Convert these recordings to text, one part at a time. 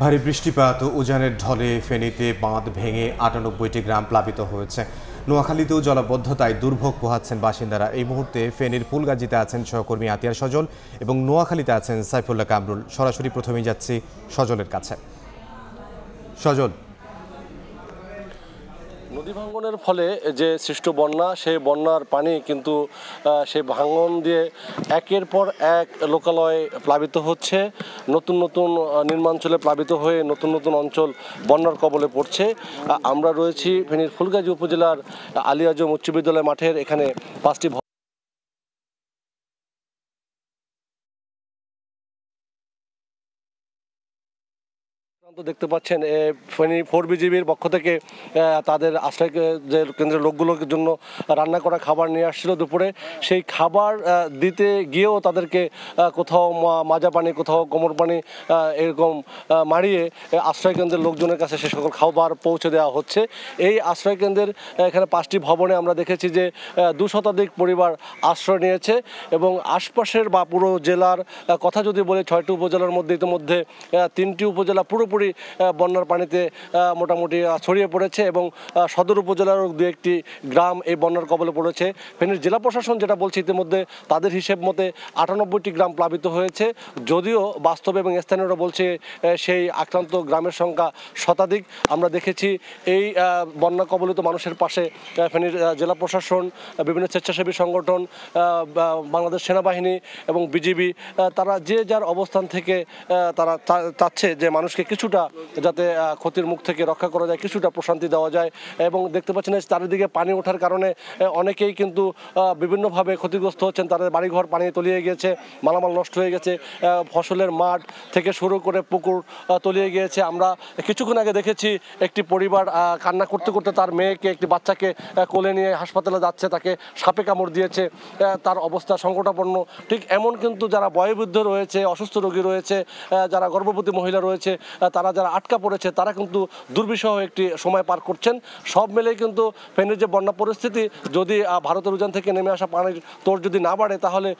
ভারী বৃষ্টিপাত ও উজানের ঢলে ফেনীতে বাঁধ ভেঙে ৯৮টি গ্রাম প্লাবিত হয়েছে। নোয়াখালীতেও জলাবদ্ধতায় দুর্ভোগ পোহাচ্ছেন বাসিন্দারা। এই মুহূর্তে ফেনীর ফুলগাজীতে আছেন সহকর্মী আতিয়ার সজল এবং নোয়াখালীতে আছেন সাইফুল্লাহ কামরুল। সরাসরি প্রথমেই যাচ্ছি সজলের কাছে। সজল, নদী ভাঙ্গনের ফলে যে সৃষ্ট বন্যা, সেই বন্যার পানি কিন্তু সেই ভাঙ্গন দিয়ে একের পর এক লোকালয় প্লাবিত হচ্ছে। নতুন নতুন নির্মাঞ্চলে প্লাবিত হয়ে নতুন নতুন অঞ্চল বন্যার কবলে পড়ছে। আমরা রয়েছি ফেনীর ফুলগাজী উপজেলার আলী আজম উচ্চ বিদ্যালয় মাঠের। এখানে 5টি দেখতে পাচ্ছেন ফেনী 4BGBর পক্ষ থেকে তাদের আশ্রয় যে কেন্দ্রের লোকগুলোর জন্য রান্না করা খাবার নিয়ে আসছিল দুপুরে। সেই খাবার দিতে গিয়েও তাদেরকে কোথাও মাজা পানি, কোথাও কোমর পানি এরকম মারিয়ে আশ্রয় কেন্দ্রের লোকজনের কাছে সে সকল খাবার পৌঁছে দেওয়া হচ্ছে। এই আশ্রয় কেন্দ্রের এখানে 5টি ভবনে আমরা দেখেছি যে 2 শতাধিক পরিবার আশ্রয় নিয়েছে এবং আশপাশের বা পুরো জেলার কথা যদি বলি 6টি উপজেলার মধ্যে ইতিমধ্যে 3টি উপজেলা পুরোপুরি বন্যার পানিতে মোটামুটি ছড়িয়ে পড়েছে এবং সদর উপজেলার 2-1টি গ্রাম এই বন্যার কবলে পড়েছে। ফেনীর জেলা প্রশাসন যেটা বলছে ইতিমধ্যে তাদের হিসেব মতে 98টি গ্রাম প্লাবিত হয়েছে, যদিও বাস্তবে এবং স্থানীয়রা বলছে সেই আক্রান্ত গ্রামের সংখ্যা শতাধিক। আমরা দেখেছি এই বন্যা কবলিত মানুষের পাশে ফেনীর জেলা প্রশাসন, বিভিন্ন স্বেচ্ছাসেবী সংগঠন, বাংলাদেশ সেনাবাহিনী এবং বিজিবি, তারা যে যার অবস্থান থেকে তারা চাচ্ছে যে মানুষকে কিছুটা যাতে ক্ষতির মুখ থেকে রক্ষা করা যায়, কিছুটা প্রশান্তি দেওয়া যায়। এবং দেখতে পাচ্ছেন চারিদিকে পানি ওঠার কারণে অনেকেই কিন্তু বিভিন্নভাবে ক্ষতিগ্রস্ত হচ্ছেন। তাদের বাড়িঘর পানি তলিয়ে গিয়েছে, মালামাল নষ্ট হয়ে গেছে, ফসলের মাঠ থেকে শুরু করে পুকুর তলিয়ে গিয়েছে। আমরা কিছুক্ষণ আগে দেখেছি একটি পরিবার কান্না করতে করতে তার মেয়েকে, একটি বাচ্চাকে কোলে নিয়ে হাসপাতালে যাচ্ছে, তাকে সাপে কামড় দিয়েছে, তার অবস্থা সংকটাপন্ন। ঠিক এমন কিন্তু যারা বয়োবৃদ্ধ রয়েছে, অসুস্থ রোগী রয়েছে, যারা গর্ভবতী মহিলা রয়েছে, তারা যারা আটকা পড়েছে, তারা কিন্তু দুর্বিষহ একটি সময় পার করছেন। সব মিলেই কিন্তু ফেনীর যে বন্যা পরিস্থিতি, যদি ভারতের উজান থেকে নেমে আসা পানির তোর যদি না বাড়ে তাহলে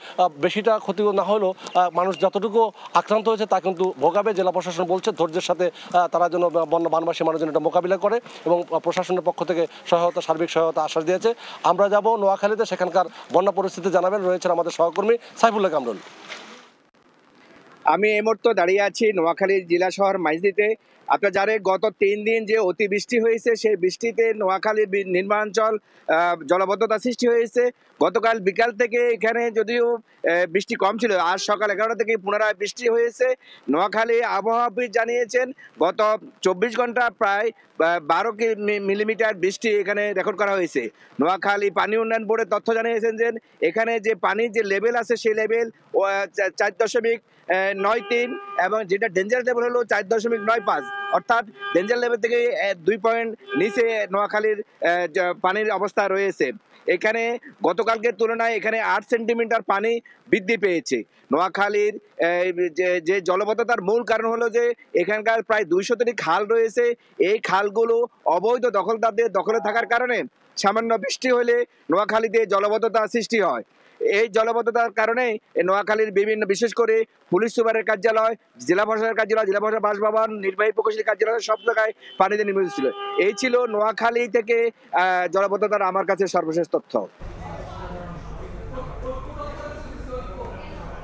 বেশিটা ক্ষতি না হলেও মানুষ যতটুকু আক্রান্ত হয়েছে তা কিন্তু ভোগাবে। জেলা প্রশাসন বলছে ধৈর্যের সাথে তারা যেন বানবাসী মানুষ যেন এটা মোকাবিলা করে এবং প্রশাসনের পক্ষ থেকে সার্বিক সহায়তা আশ্বাস দিয়েছে। আমরা যাব নোয়াখালীতে, সেখানকার বন্যা পরিস্থিতি জানাবেন রয়েছেন আমাদের সহকর্মী সাইফুল্লাহ কামরুল। আমি এই মুহূর্তে দাঁড়িয়ে আছি নোয়াখালী জেলা শহর মাইজদিতে। আপনারা জানেন গত 3 দিন যে অতিবৃষ্টি হয়েছে, সেই বৃষ্টিতে নোয়াখালী নিম্নাঞ্চল জলাবদ্ধতা সৃষ্টি হয়েছে। গতকাল বিকাল থেকে এখানে যদিও বৃষ্টি কম ছিল, আজ সকাল 11টা থেকে পুনরায় বৃষ্টি হয়েছে। নোয়াখালী আবহাওয়া অফিস জানিয়েছেন গত 24 ঘন্টা প্রায় 12 মিলিমিটার বৃষ্টি এখানে রেকর্ড করা হয়েছে। নোয়াখালী পানি উন্নয়ন বোর্ডের তথ্য জানিয়েছেন যে এখানে যে পানির যে লেভেল আছে সেই লেভেল 4.93 এবং যেটা ডেঞ্জার লেভেল হলো 4.95, অর্থাৎ ডেঞ্জার লেভেল থেকে 2 পয়েন্ট নিচে নোয়াখালীর পানির অবস্থা রয়েছে। এখানে গতকালকের তুলনায় এখানে 8 সেন্টিমিটার পানি বৃদ্ধি পেয়েছে। নোয়াখালীর যে জলবদ্ধতার মূল কারণ হলো যে এখানকার প্রায় 200টি খাল রয়েছে। এই খালগুলো অবৈধ দখলদারদের দখলে থাকার কারণে সামান্য বৃষ্টি হলে নোয়াখালীতে জলবদ্ধতা সৃষ্টি হয়। এই জলবদ্ধতার কারণে নোয়াখালীর বিভিন্ন, বিশেষ করে পুলিশ সুপারের কার্যালয়, জেলা প্রশাসনের কার্যালয়, জেলা প্রশাসন বাসভবন, নির্বাহী প্রকৌশলী কার্যালয় সব জায়গায় পানিতে নিমজ্জিত ছিল। এই ছিল নোয়াখালী থেকে জলবদ্ধতার আমার কাছে সর্বশেষ তথ্য।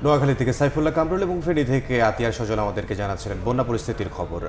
নোয়াখালী থেকে সাইফুল্লাহ কামরুল এবং ফেনী থেকে আতিয়ার সজল আমাদেরকে জানাচ্ছিলেন বন্যা পরিস্থিতির খবর।